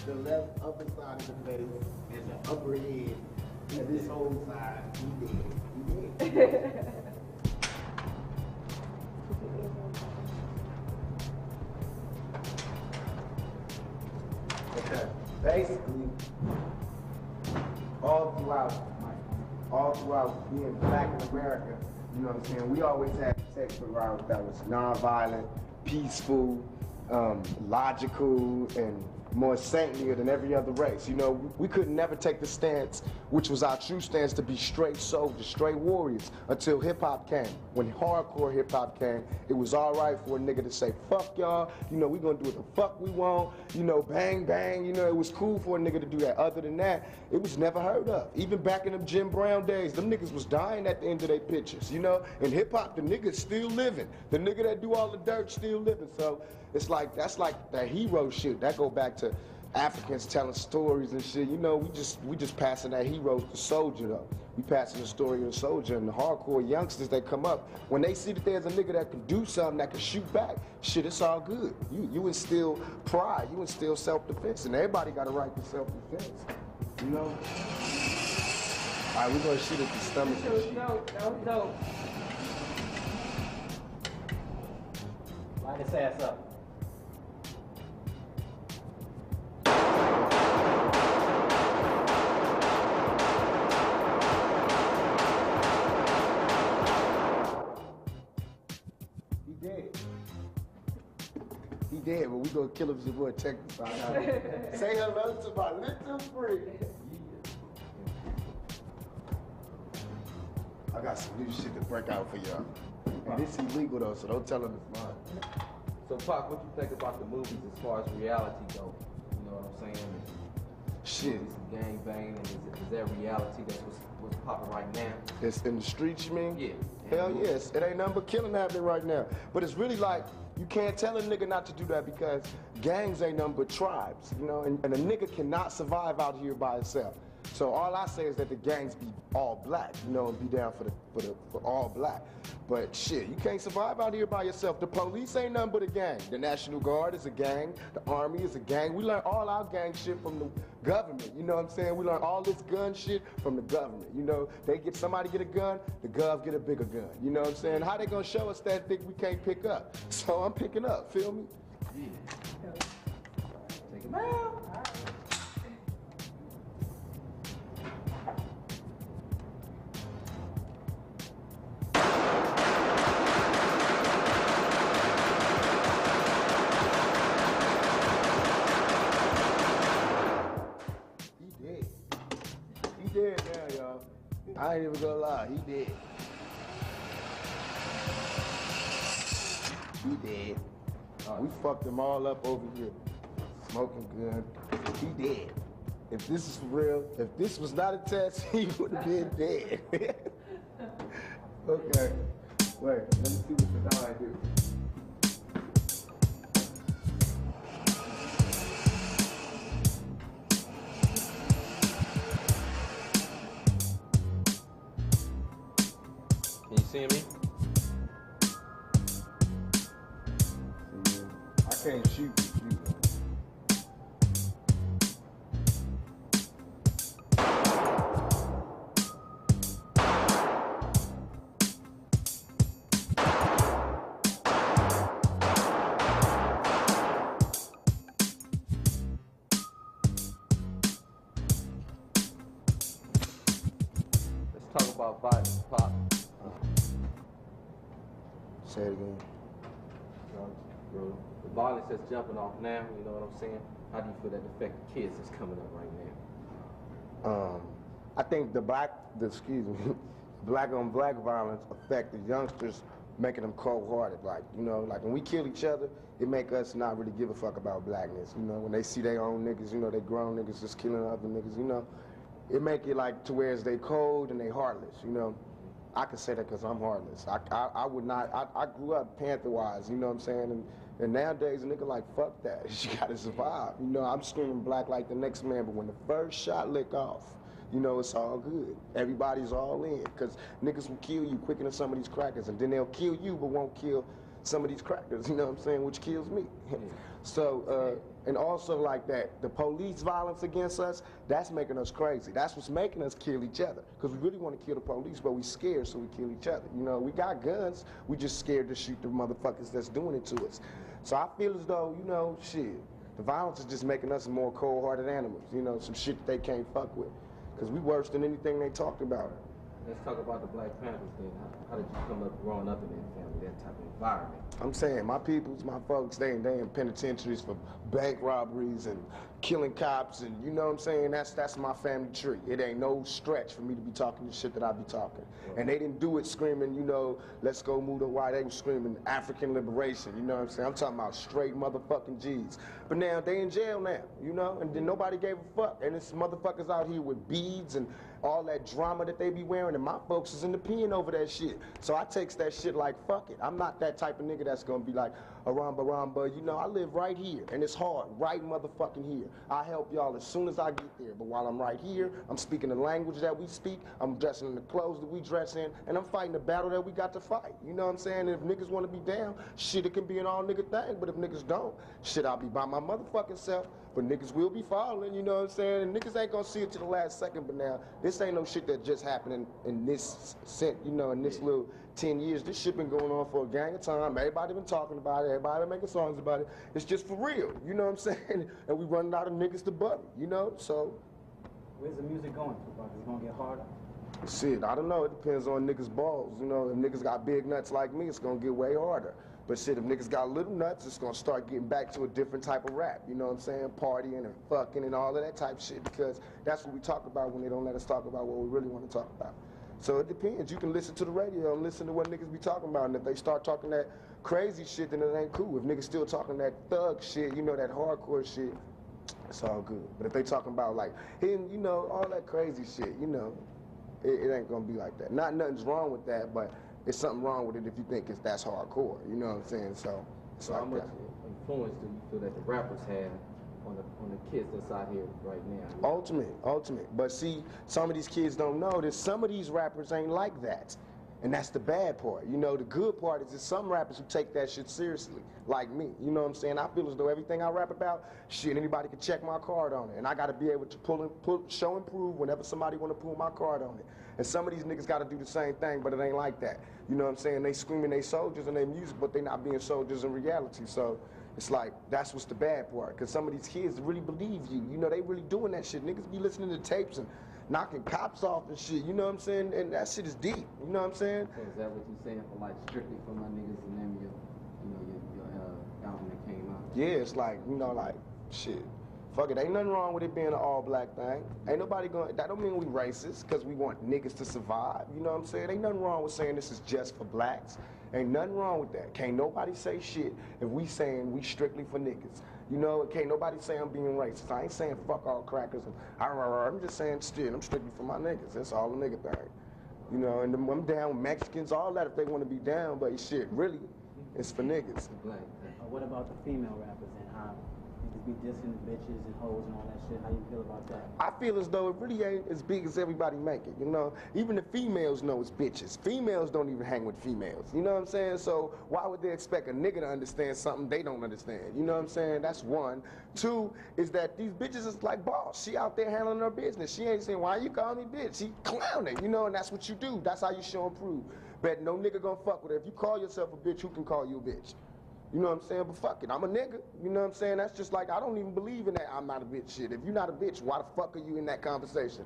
the left upper side of the face and the upper head. And this whole side, he dead. He dead. Okay. Basically, all throughout being black in America, you know what I'm saying, we always had sex around that was nonviolent, peaceful, logical, and more saintlier than every other race. You know, we could never take the stance, which was our true stance, to be straight soldiers, straight warriors, until hip-hop came. When hardcore hip-hop came, it was all right for a nigga to say, fuck y'all, you know, we gonna do what the fuck we want, you know, bang, bang, you know, it was cool for a nigga to do that. Other than that, it was never heard of. Even back in them Jim Brown days, them niggas was dying at the end of their pictures, you know? In hip-hop, the nigga's still living. The nigga that do all the dirt still living, so it's like, that's like that hero shit. That go back to Africans telling stories and shit. You know, we just passing that hero to soldier though. We passing the story of the soldier, and the hardcore youngsters that come up, when they see that there's a nigga that can do something, that can shoot back, shit, it's all good. You instill pride, you instill self-defense, and everybody got a right to self-defense. You know? All right, we're gonna shoot at the stomach. No. Line his ass up. He dead, but we gonna kill him if we're Texas. Say hello to my little friend. I got some new shit to break out for y'all. And this illegal though, so don't tell them it's mine. So Pac, what you think about the movies as far as reality go? You know what I'm saying? Shit. Some gang banging, and is that reality? That's what's popping right now? It's in the streets, you mean? Yeah. Hell yes. It ain't nothing but killing happening right now. But it's really like, you can't tell a nigga not to do that because gangs ain't nothing but tribes, you know? And a nigga cannot survive out here by himself. So all I say is that the gangs be all black, you know, and be down for all black. But shit, you can't survive out here by yourself. The police ain't nothing but a gang. The National Guard is a gang. The Army is a gang. We learn all our gang shit from the government, you know what I'm saying? We learn all this gun shit from the government, you know? Somebody get a gun, the gov get a bigger gun, you know what I'm saying? How they gonna show us that thing we can't pick up? So I'm picking up, feel me? Yeah. Take it out. He dead now, y'all. I ain't even gonna lie, he dead. He dead. We fucked him all up over here. Smoking gun. He dead. If this is for real, if this was not a test, he would have been dead. Okay. Wait, let me see what the eye do. Can you see me? I can't shoot you. Let's talk about violence, Pac. Say it again. The violence that's jumping off now, you know what I'm saying? How do you feel that affect the kids that's coming up right now? I think the black on black violence affect the youngsters, making them cold-hearted. Like, you know, like when we kill each other, it make us not really give a fuck about blackness. You know, when they see their own niggas, you know, they grown niggas just killing other niggas, you know, it make it like to where they cold and they heartless, you know. I can say that because I'm heartless. I would not, I grew up Panther-wise, you know what I'm saying? And nowadays, a nigga like, fuck that, you gotta survive. You know, I'm screaming black like the next man, but when the first shot lick off, you know, it's all good. Everybody's all in, because niggas will kill you quicker than some of these crackers, and then they'll kill you, but won't kill some of these crackers, you know what I'm saying, which kills me. So, and also like that, the police violence against us, that's making us crazy. That's what's making us kill each other. Because we really want to kill the police, but we scared, so we kill each other. You know, we got guns, we just scared to shoot the motherfuckers that's doing it to us. So I feel as though, you know, shit, the violence is just making us more cold-hearted animals. You know, some shit that they can't fuck with. Because we worse than anything they talked about. Let's talk about the Black Panthers then. How did you come up growing up in that family, that type of environment? I'm saying my peoples, my folks, they in penitentiaries for bank robberies and killing cops, and you know what I'm saying? That's my family tree. It ain't no stretch for me to be talking the shit that I be talking. And they didn't do it screaming, you know, let's go move the white. They were screaming African liberation, you know what I'm saying? I'm talking about straight motherfucking G's. But now they in jail now, you know, and then nobody gave a fuck. And it's motherfuckers out here with beads and all that drama that they be wearing, and my folks is in the pen over that shit. So I takes that shit like, fuck it. I'm not that type of nigga that's gonna be like, ramba, you know, I live right here, and it's hard, right motherfucking here. I help y'all as soon as I get there, but while I'm right here, I'm speaking the language that we speak, I'm dressing in the clothes that we dress in, and I'm fighting the battle that we got to fight. You know what I'm saying? And if niggas wanna be down, shit, it can be an all nigga thing, but if niggas don't, shit, I'll be by my motherfucking self, but niggas will be following, you know what I'm saying? And niggas ain't gonna see it to the last second, but now, this ain't no shit that just happened in this, you know, in this little 10 years. This shit been going on for a gang of time. Everybody been talking about it. Everybody been making songs about it. It's just for real, you know what I'm saying? And we running out of niggas to butt, you know, so. Where's the music going, Tupac? Is it gonna get harder? Shit, I don't know. It depends on niggas' balls. You know, if niggas got big nuts like me, it's gonna get way harder. But shit, if niggas got little nuts, it's gonna start getting back to a different type of rap. You know what I'm saying? Partying and fucking and all of that type of shit, because that's what we talk about when they don't let us talk about what we really want to talk about. So it depends. You can listen to the radio and listen to what niggas be talking about. And if they start talking that crazy shit, then it ain't cool. If niggas still talking that thug shit, you know, that hardcore shit, it's all good. But if they talking about like hitting, you know, all that crazy shit, you know, it ain't gonna be like that. Nothing's wrong with that, but it's something wrong with it if you think that's hardcore. You know what I'm saying? So it's like how much that. influence do you feel that the rappers have on the kids that's out here right now? Ultimate. But see, some of these kids don't know that some of these rappers ain't like that. And that's the bad part. You know, the good part is there's some rappers who take that shit seriously, like me. You know what I'm saying? I feel as though everything I rap about, shit, anybody can check my card on it. And I gotta be able to show and prove whenever somebody wanna pull my card on it. And some of these niggas gotta do the same thing, but it ain't like that. You know what I'm saying? They screaming they soldiers in their music, but they not being soldiers in reality. So it's like, that's what's the bad part. Cause some of these kids really believe you. You know, they really doing that shit. Niggas be listening to tapes and knocking cops off and shit, you know what I'm saying? And that shit is deep, you know what I'm saying? So is that what you saying for like strictly for my niggas and them, your album that came out? Yeah, it's like, you know, like, shit. Fuck it, ain't nothing wrong with it being an all-black thing. Ain't nobody going, that don't mean we racist, because we want niggas to survive, you know what I'm saying? Ain't nothing wrong with saying this is just for blacks. Ain't nothing wrong with that. Can't nobody say shit if we saying we strictly for niggas. You know, can't nobody say I'm being racist. I ain't saying fuck all crackers. And I'm just saying shit, I'm strictly for my niggas. That's all a nigga thing. You know, and I'm down with Mexicans, all that if they want to be down, but shit, really, it's for niggas. What about the female rappers and how niggas be dissing the bitches and hoes and all that shit? How you feel about that? I feel as though it really ain't as big as everybody make it, you know? Even the females know it's bitches. Females don't even hang with females, you know what I'm saying? So why would they expect a nigga to understand something they don't understand? You know what I'm saying? That's one. Two is that these bitches is like boss. She out there handling her business. She ain't saying, why you call me bitch? She clowning, you know, and that's what you do. That's how you show and prove. But no nigga gonna fuck with her. If you call yourself a bitch, who can call you a bitch? You know what I'm saying? But fuck it, I'm a nigga. You know what I'm saying? That's just like, I don't even believe in that I'm not a bitch shit. If you're not a bitch, why the fuck are you in that conversation?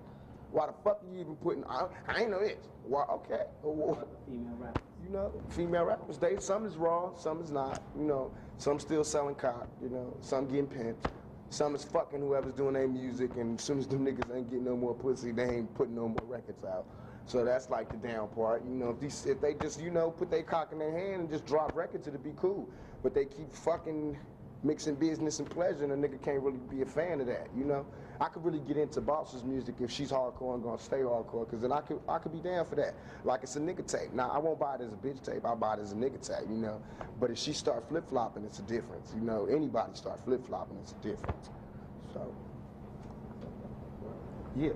Why the fuck are you even putting, I ain't no bitch. Why, okay. Female rappers. You know, female rappers, some is raw, some is not. You know, some still selling cock, you know, some getting pimped. Some is fucking whoever's doing their music, and as soon as them niggas ain't getting no more pussy, they ain't putting no more records out. So that's like the down part. You know, if they just, you know, put their cock in their hand and just drop records, it'd be cool. But they keep fucking mixing business and pleasure, and a nigga can't really be a fan of that, you know? I could really get into Boss's music if she's hardcore and gonna stay hardcore, because then I could be down for that. Like it's a nigga tape. Now, I won't buy it as a bitch tape, I'll buy it as a nigga tape, you know? But if she start flip-flopping, it's a difference, you know? Anybody start flip-flopping, it's a difference. So, yeah.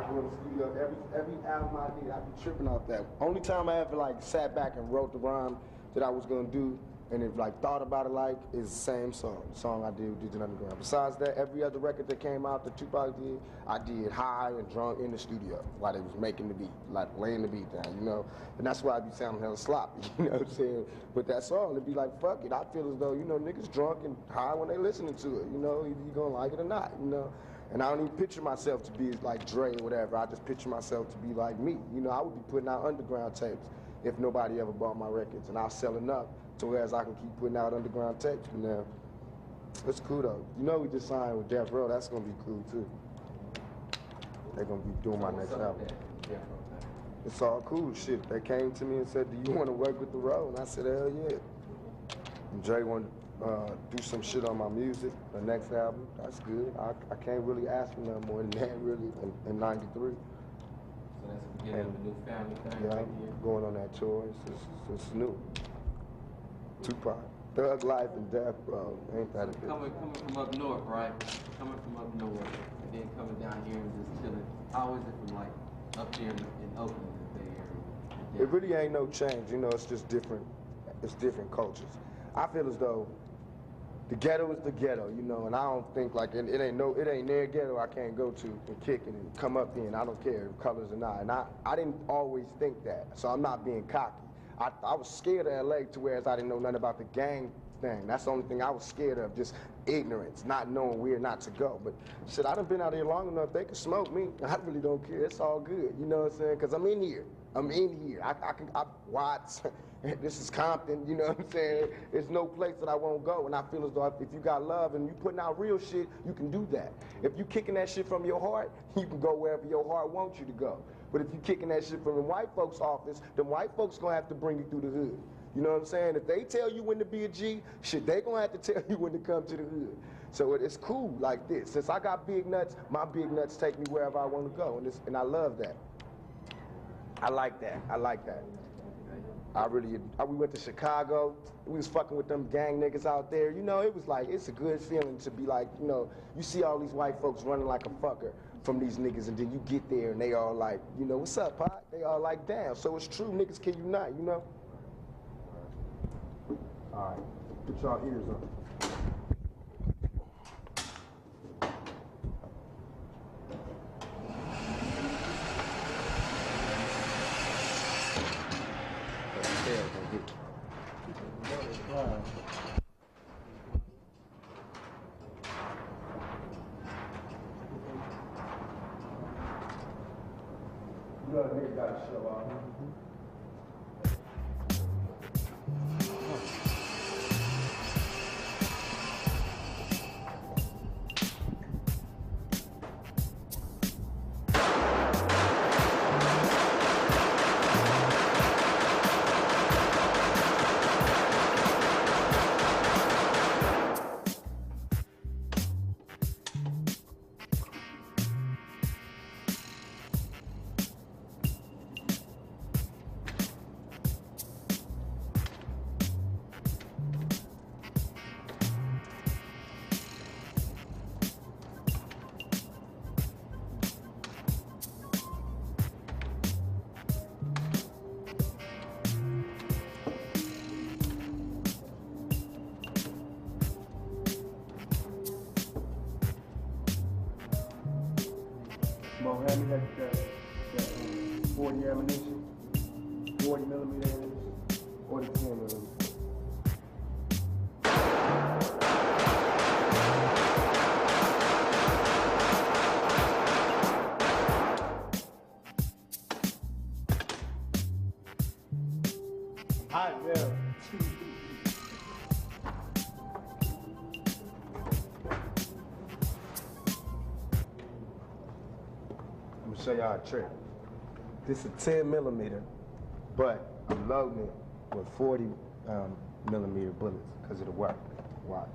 go to the studio. Every album I did, I be tripping off that. Only time I ever like sat back and wrote the rhyme that I was gonna do, and if like thought about it like, is the same song. The song I did with Digital Underground. Besides that, every other record that came out that Tupac did, I did high and drunk in the studio while they was making the beat, like laying the beat down, you know? And that's why I be sounding hella sloppy, you know what I'm saying? But that song, it'd be like, fuck it. I feel as though, you know, niggas drunk and high when they listening to it, you know? Either you gonna like it or not, you know? And I don't even picture myself to be like Dre or whatever. I just picture myself to be like me. You know, I would be putting out underground tapes if nobody ever bought my records, and I'll sell enough to whereas I can keep putting out underground tapes. And now, it's cool though. You know, we just signed with Death Row. That's gonna be cool too. They're gonna be doing my next album. It's all cool shit. They came to me and said, "Do you want to work with the Row?" And I said, "Hell yeah." And Dre wanted to do some shit on my music, the next album. That's good. I can't really ask for nothing more than that, really, in '93. So that's the beginning of a new family thing Yeah, right I'm here. going on that tour. It's new. Tupac. Thug Life and Death Row. Ain't that a bitch? Coming from up north, right? Coming from up north, and then coming down here and just chilling. How is it from like up there in Oakland, the Bay Area? It really ain't no change, you know, it's just different. It's different cultures. I feel as though the ghetto is the ghetto, you know, and I don't think like it ain't their ghetto I can't go to and kick it and come up here and I don't care if colors or not. And I didn't always think that, so I'm not being cocky. I was scared of LA to whereas I didn't know nothing about the gang thing. That's the only thing I was scared of, just ignorance, not knowing where not to go. But shit, I done been out here long enough, they can smoke me. I really don't care, it's all good, you know what I'm saying? Because I'm in here. I Watts, this is Compton, you know what I'm saying? There's no place that I won't go, and I feel as though if you got love and you putting out real shit, you can do that. If you kicking that shit from your heart, you can go wherever your heart wants you to go. But if you kicking that shit from the white folks' office, then white folks gonna have to bring you through the hood. You know what I'm saying? If they tell you when to be a G, shit, they gonna have to tell you when to come to the hood. So it's cool like this. Since I got big nuts, my big nuts take me wherever I want to go, and I love that. I like that. I like that. We went to Chicago. We was fucking with them gang niggas out there. You know, it was like, it's a good feeling to be like, you know, you see all these white folks running like a fucker from these niggas, and then you get there and they all like, you know, what's up, Pac? They all like, damn. So it's true, niggas can unite, you know? All right, put y'all ears on. You know, nigga gotta show off. Mo, hand me that 40 ammunition, 40 millimeter ammunition, or the 10 millimeter. Hot, yeah. I'm gonna show y'all a trick. This is 10 millimeter, but I'm loading it with 40 millimeter bullets because it'll work. Watch.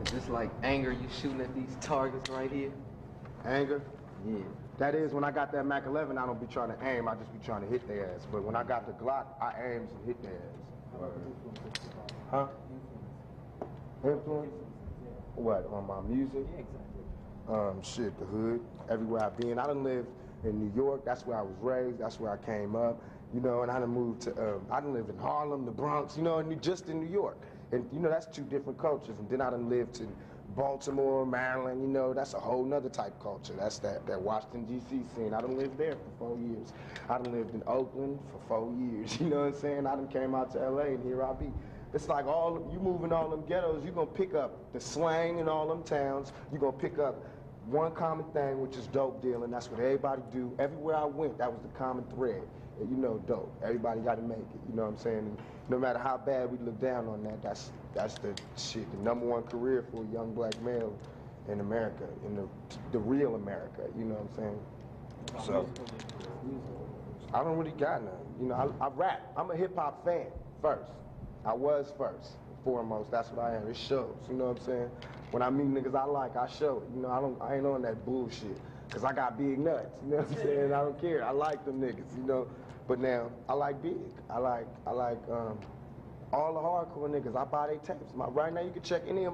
Is this like anger you shooting at these targets right here? Anger? Yeah. That is, when I got that Mac 11, I don't be trying to aim, I just be trying to hit their ass. But when I got the Glock, I aims and hit their ass. Huh? Influence? What, on my music? Yeah, exactly. Shit, the hood, everywhere I've been. I done lived in New York, that's where I was raised, that's where I came up, you know, and I done moved to, I done lived in Harlem, the Bronx, you know, and just in New York. And, you know, that's two different cultures. And then I done lived in Baltimore, Maryland, you know, that's a whole nother type culture. That's that Washington, D.C. scene. I done lived there for 4 years. I done lived in Oakland for 4 years, you know what I'm saying? I done came out to L.A. and here I be. It's like you move in all them ghettos, you're gonna pick up the slang in all them towns, you're gonna pick up one common thing, which is dope dealing. That's what everybody do. Everywhere I went, that was the common thread. And you know, dope. Everybody gotta make it, you know what I'm saying? And no matter how bad we look down on that, that's the shit, the #1 career for a young black male in America, in the real America, you know what I'm saying? So, I don't really got none. You know, I rap. I'm a hip hop fan first. I was first, foremost. That's what I am. It shows. You know what I'm saying? When I meet niggas I like, I show it. You know, I ain't on that bullshit. Cause I got big nuts. You know what I'm saying? I don't care. I like them niggas. You know. But now I like big. I like all the hardcore niggas. I buy their tapes. Right now you can check any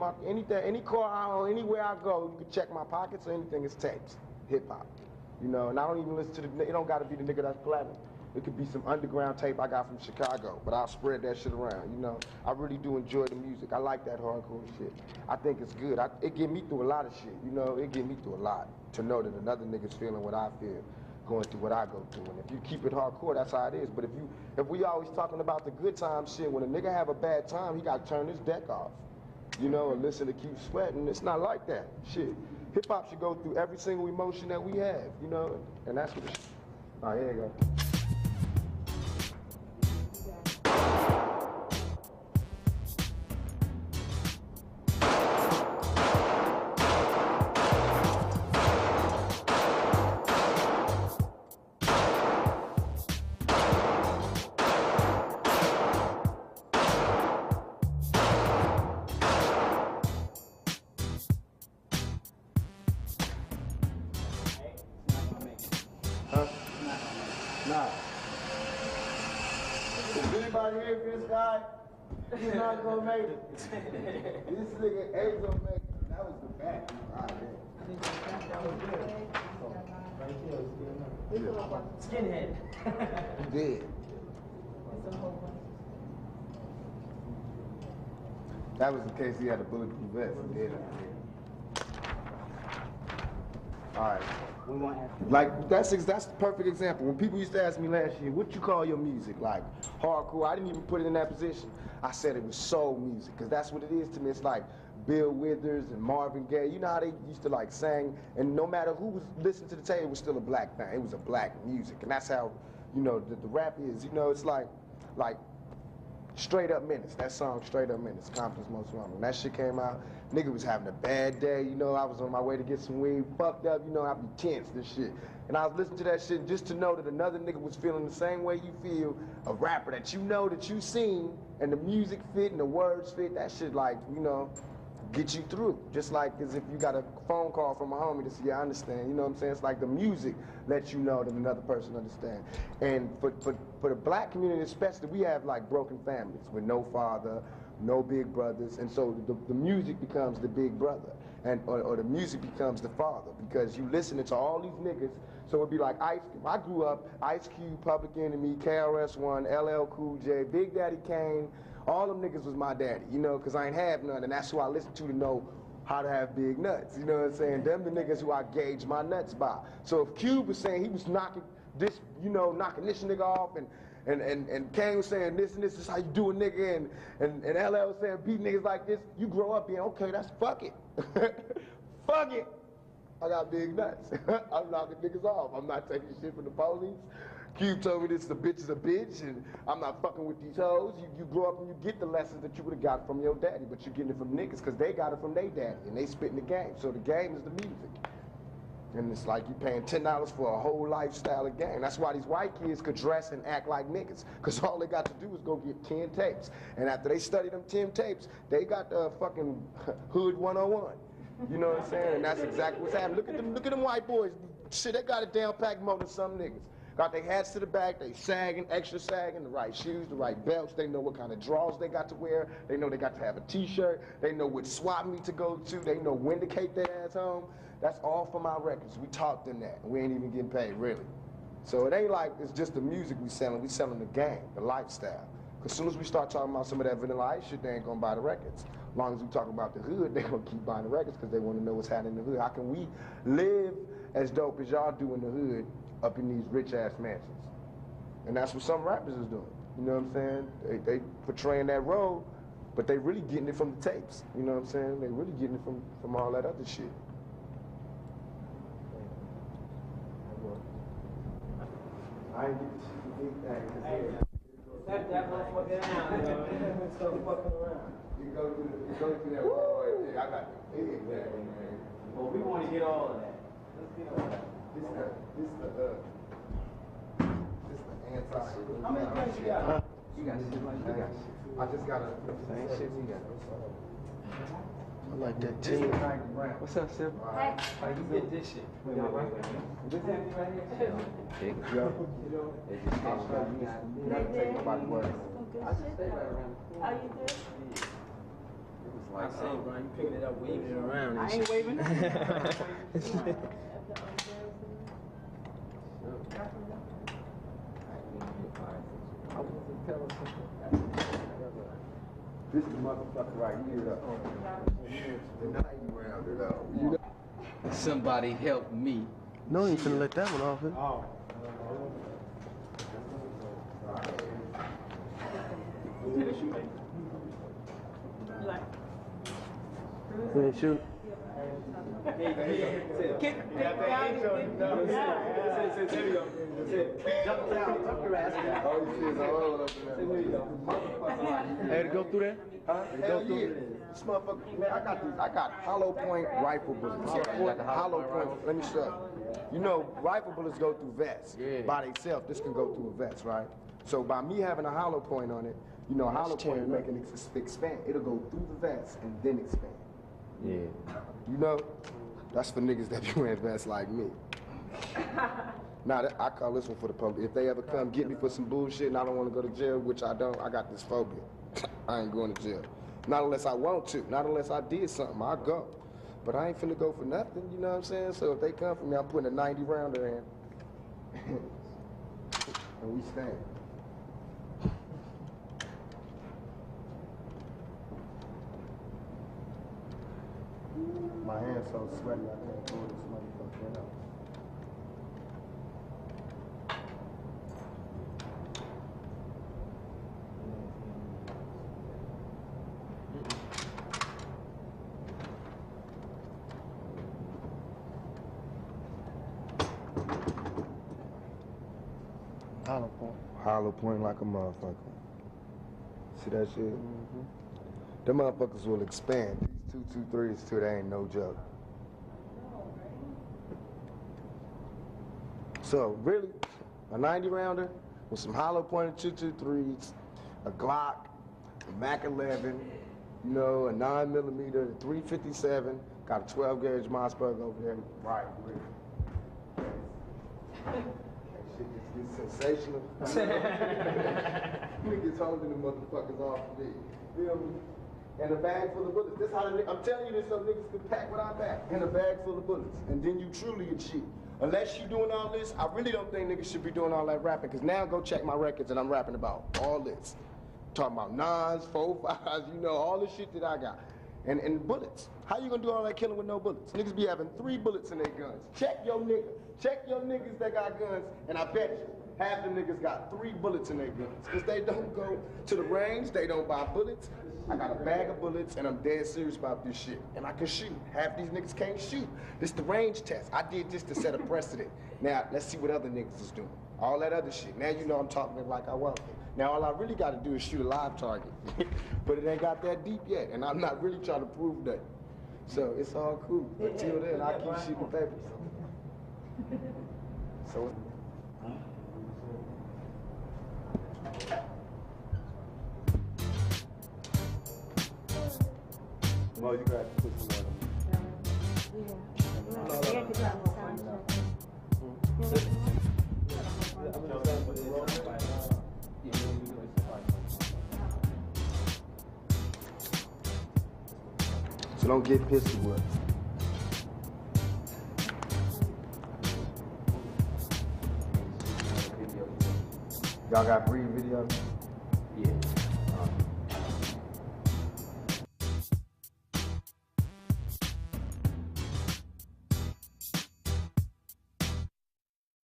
car I own, anywhere I go. You can check my pockets or anything. It's tapes, hip hop. You know, and I don't even listen to it don't got to be the nigga that's platinum. It could be some underground tape I got from Chicago, but I'll spread that shit around, you know. I really do enjoy the music. I like that hardcore shit. I think it's good. It get me through a lot of shit, you know. It get me through a lot to know that another nigga's feeling what I feel, going through what I go through. And if you keep it hardcore, that's how it is. But if we always talking about the good times shit, when a nigga have a bad time, he got to turn his deck off, you know, and listen to Keep Sweating. It's not like that. Shit. Hip-hop should go through every single emotion that we have, you know, and that's what it Oh, here you go. Nah. Is anybody here for this guy? He's not gonna make it. This nigga ain't gonna make it. That was the back. Right there. That was good. Right here, skinhead. He did. That was in case he had a bulletproof vest. He did. All right. We want Like, that's the perfect example. When people used to ask me last year, what you call your music? Like, hardcore, I didn't even put it in that position. I said it was soul music, because that's what it is to me. It's like Bill Withers and Marvin Gaye. You know how they used to like sing, and no matter who was listening to the tape, it was still a black thing. It was a black music, and that's how, you know, the rap is. You know, it's like Straight Up Menace. That song, Straight Up Menace, Compton's Most Wanted. When that shit came out, nigga was having a bad day, you know, I was on my way to get some weed, fucked up, you know, I'd be tense and shit. And I was listening to that shit just to know that another nigga was feeling the same way you feel, a rapper that you know, that you seen, and the music fit and the words fit, that shit like, you know, get you through. Just like as if you got a phone call from a homie to say, yeah, I understand, you know what I'm saying? It's like the music lets you know that another person understands. And for the black community especially, we have like broken families with no father, no big brothers, and so the music becomes the big brother, and or the music becomes the father, because you listening to all these niggas. So it'd be like I grew up, Ice Cube, Public Enemy, KRS-One, LL Cool J, Big Daddy Kane, all them niggas was my daddy, you know, because I ain't have none, and that's who I listened to know how to have big nuts, you know what I'm saying? Them the niggas who I gauge my nuts by. So if Cube was saying he was knocking this, you know, knocking this nigga off, and Kane was saying this and this is how you do a nigga, and LL was saying beat niggas like this, you grow up being, okay, that's fuck it. Fuck it. I got big nuts. I'm knocking niggas off. I'm not taking shit from the police. Cube told me this, the bitch is a bitch, and I'm not fucking with these hoes. You grow up and you get the lessons that you would have got from your daddy, but you're getting it from niggas because they got it from their daddy, and they spitting the game. So the game is the music. And it's like you paying $10 for a whole lifestyle of game. That's why these white kids could dress and act like niggas, because all they got to do is go get 10 tapes. And after they study them 10 tapes, they got the fucking Hood 101. You know what I'm saying? And that's exactly what's happening. Look at them white boys Shit, they got it down packed more than some niggas. Got their hats to the back, they sagging, extra sagging, the right shoes, the right belts. They know what kind of drawers they got to wear. They know they got to have a t-shirt. They know which swap meet to go to. They know when to take their ass home. That's all from our records. We taught them that. We ain't even getting paid, really. So it ain't like it's just the music we selling the game, the lifestyle. Because as soon as we start talking about some of that Vanilla Ice shit, they ain't gonna buy the records. As long as we talk about the hood, they gonna keep buying the records because they want to know what's happening in the hood. How can we live as dope as y'all do in the hood up in these rich-ass mansions? And that's what some rappers is doing. You know what I'm saying? They portraying that role, but they really getting it from the tapes. You know what I'm saying? They really getting it from all that other shit. I ain't get the shit for big things. That motherfucker down, yo. So fucking around. You go through that wall right there. I got the big thing, man. Well, we want to get all of that. Let's get all of that. This the anti. How many drinks you got? You got shit like that. I just got a Same shit we got. I like that team. What's up, Sim? How you get this shit? This empty right here? Big. Yeah. It just came from you. You gotta take nobody work. I just stay right around the corner. Are you good? It was I like, say, Brian, you picking it up, waving it around. I ain't waving. This is the motherfucker right here, though. The 90 rounder, though. You know? somebody help me. No, you ain't finna let that one off. Huh? Oh. You ain't shoot. Hey, to go through that? Hell yeah. This motherfucker, man, I got hollow point rifle bullets. Hollow point, let me show you. You know, rifle bullets go through vests. By themselves, this can go through a vest, right? So by me having a hollow point on it, you know, a hollow point is making it expand. It'll go through the vest and then expand. Yeah. You know, that's for niggas that be wearing vests like me. Now, I call this one for the public. If they ever come get me for some bullshit and I don't want to go to jail, which I don't, I got this phobia. I ain't going to jail. Not unless I want to. Not unless I did something, I'll go. But I ain't finna go for nothing, you know what I'm saying? So if they come for me, I'm putting a 90 rounder in. And we stand. My hand's so sweaty, I can't pull this motherfucker out. Hollow point. Hollow point like a motherfucker. See that shit? Mm-hmm. Them motherfuckers will expand. These 223s too, they ain't no joke. So really, a 90 rounder with some hollow pointed 223s, a Glock, a Mac 11, you know, a 9mm, a 357, got a 12 gauge Mossberg over there. Right, really. It's sensational. Niggas holding the motherfuckers off of me. Feel me? And a bag full of bullets. This how I'm telling you this so niggas can pack what I pack. In a bag full of bullets. And then you truly achieve. Unless you doing all this, I really don't think niggas should be doing all that rapping. Because now go check my records and I'm rapping about all this. Talking about 9s, 4.5s, you know, all the shit that I got. And bullets. How you gonna do all that killing with no bullets? Niggas be having 3 bullets in their guns. Check your nigga. Check your niggas that got guns, and I bet you half the niggas got 3 bullets in their guns. Because they don't go to the range, they don't buy bullets. I got a bag of bullets, and I'm dead serious about this shit. And I can shoot. Half these niggas can't shoot. This the range test. I did this to set a precedent. Now, let's see what other niggas is doing. All that other shit. Now you know I'm talking like I want. Now all I really got to do is shoot a live target. But it ain't got that deep yet, and I'm not really trying to prove that. So it's all cool. Until then, I keep shooting papers. So. Well, you got to put some on them. Yeah. So don't get pistol whipped. Y'all got breed videos?